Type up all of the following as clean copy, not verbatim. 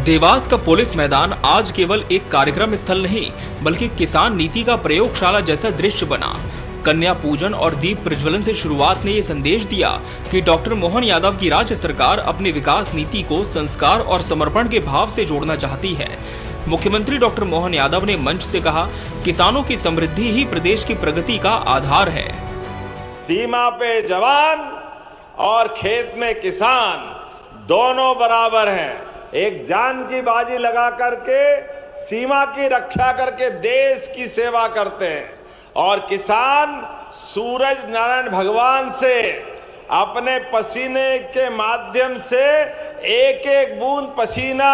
देवास का पुलिस मैदान आज केवल एक कार्यक्रम स्थल नहीं बल्कि किसान नीति का प्रयोगशाला जैसा दृश्य बना। कन्या पूजन और दीप प्रज्वलन से शुरुआत ने ये संदेश दिया कि डॉक्टर मोहन यादव की राज्य सरकार अपनी विकास नीति को संस्कार और समर्पण के भाव से जोड़ना चाहती है। मुख्यमंत्री डॉक्टर मोहन यादव ने मंच से कहा, किसानों की समृद्धि ही प्रदेश की प्रगति का आधार है। सीमा पे जवान और खेत में किसान दोनों बराबर हैं। एक जान की बाजी लगा करके सीमा की रक्षा करके देश की सेवा करते हैं और किसान सूरज नारायण भगवान से अपने पसीने के माध्यम से एक एक बूंद पसीना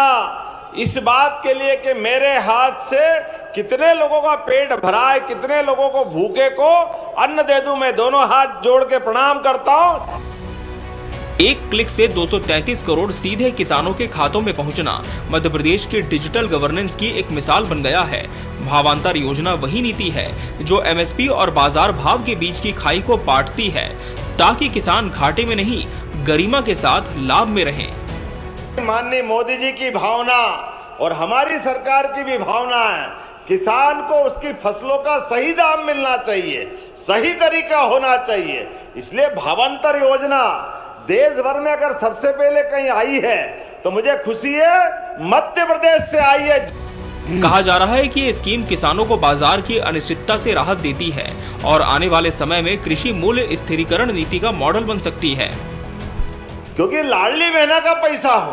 इस बात के लिए कि मेरे हाथ से कितने लोगों का पेट भरा है, कितने लोगों को भूखे को अन्न दे दूं। मैं दोनों हाथ जोड़ के प्रणाम करता हूं। एक क्लिक से 233 करोड़ सीधे किसानों के खातों में पहुंचना मध्य प्रदेश की डिजिटल गवर्नेंस की एक मिसाल बन गया है। भावांतर योजना वही नीति है जो एमएसपी और बाजार भाव के बीच की खाई को पाटती है ताकि किसान घाटे में नहीं गरिमा के साथ लाभ में रहें। माननीय मोदी जी की भावना और हमारी सरकार की भी भावना है, किसान को उसकी फसलों का सही दाम मिलना चाहिए, सही तरीका होना चाहिए। इसलिए भावांतर योजना देश भर में अगर सबसे पहले कहीं आई है तो मुझे खुशी है मध्य प्रदेश से आई है। कहा जा रहा है कि ये स्कीम किसानों को बाजार की अनिश्चितता से राहत देती है और आने वाले समय में कृषि मूल्य स्थिरीकरण नीति का मॉडल बन सकती है। क्योंकि लाडली बहना का पैसा हो,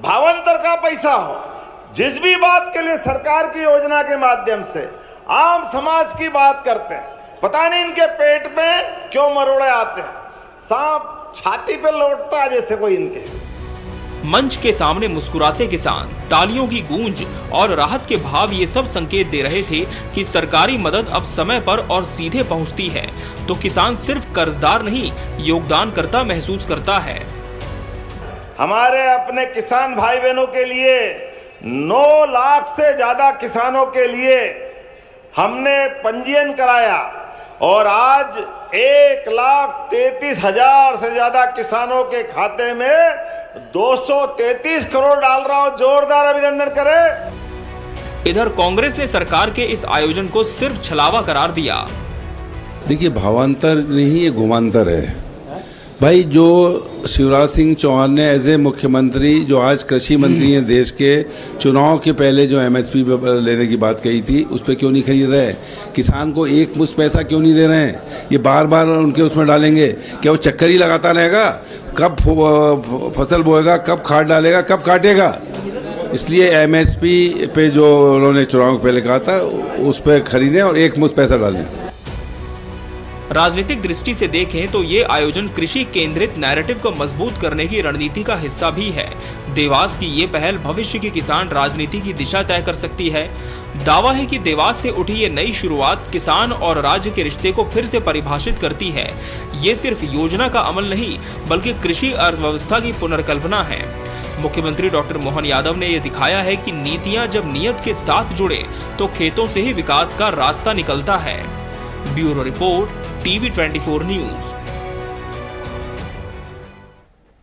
भावांतर का पैसा हो, जिस भी बात के लिए सरकार की योजना के माध्यम से आम समाज की बात करते हैं, पता नहीं इनके पेट में क्यों मरोड़े आते हैं, सांप छाती पे लौटता है जैसे कोई इनके। मंच के सामने मुस्कुराते किसान, तालियों की गूंज और राहत के भाव ये सब संकेत दे रहे थे कि सरकारी मदद अब समय पर और सीधे पहुंचती है तो किसान सिर्फ कर्जदार नहीं योगदानकर्ता महसूस करता है। हमारे अपने किसान भाई बहनों के लिए 9 लाख से ज्यादा किसानों के लिए हमने पंजीयन कराया और आज 1,33,000 से ज्यादा किसानों के खाते में 233 करोड़ डाल रहा हूं। जोरदार अभिनंदन करें। इधर कांग्रेस ने सरकार के इस आयोजन को सिर्फ छलावा करार दिया। देखिए, भावांतर नहीं, ये घुमांतर है भाई। जो शिवराज सिंह चौहान ने एज ए मुख्यमंत्री, जो आज कृषि मंत्री हैं देश के, चुनाव के पहले जो एमएसपी लेने की बात कही थी उस पर क्यों नहीं खरीद रहे? किसान को एक मुश्त पैसा क्यों नहीं दे रहे हैं? ये बार बार उनके उसमें डालेंगे, क्या वो चक्कर ही लगाता रहेगा? कब फसल बोएगा, कब खाद डालेगा, कब काटेगा? इसलिए एमएसपी पे जो उन्होंने चुनाव के पहले कहा था उस पर खरीदें और एक मुश्त पैसा डालें। राजनीतिक दृष्टि से देखें तो ये आयोजन कृषि केंद्रित नैरेटिव को मजबूत करने की रणनीति का हिस्सा भी है। देवास की ये पहल भविष्य की किसान राजनीति की दिशा तय कर सकती है। दावा है कि देवास से उठी ये नई शुरुआत किसान और राज्य के रिश्ते को फिर से परिभाषित करती है। ये सिर्फ योजना का अमल नहीं बल्कि कृषि अर्थव्यवस्था की पुनर्कल्पना है। मुख्यमंत्री डॉक्टर मोहन यादव ने यह दिखाया है कि नीतियां जब नियत के साथ जुड़े तो खेतों से ही विकास का रास्ता निकलता है। Bureau report, TV24 news.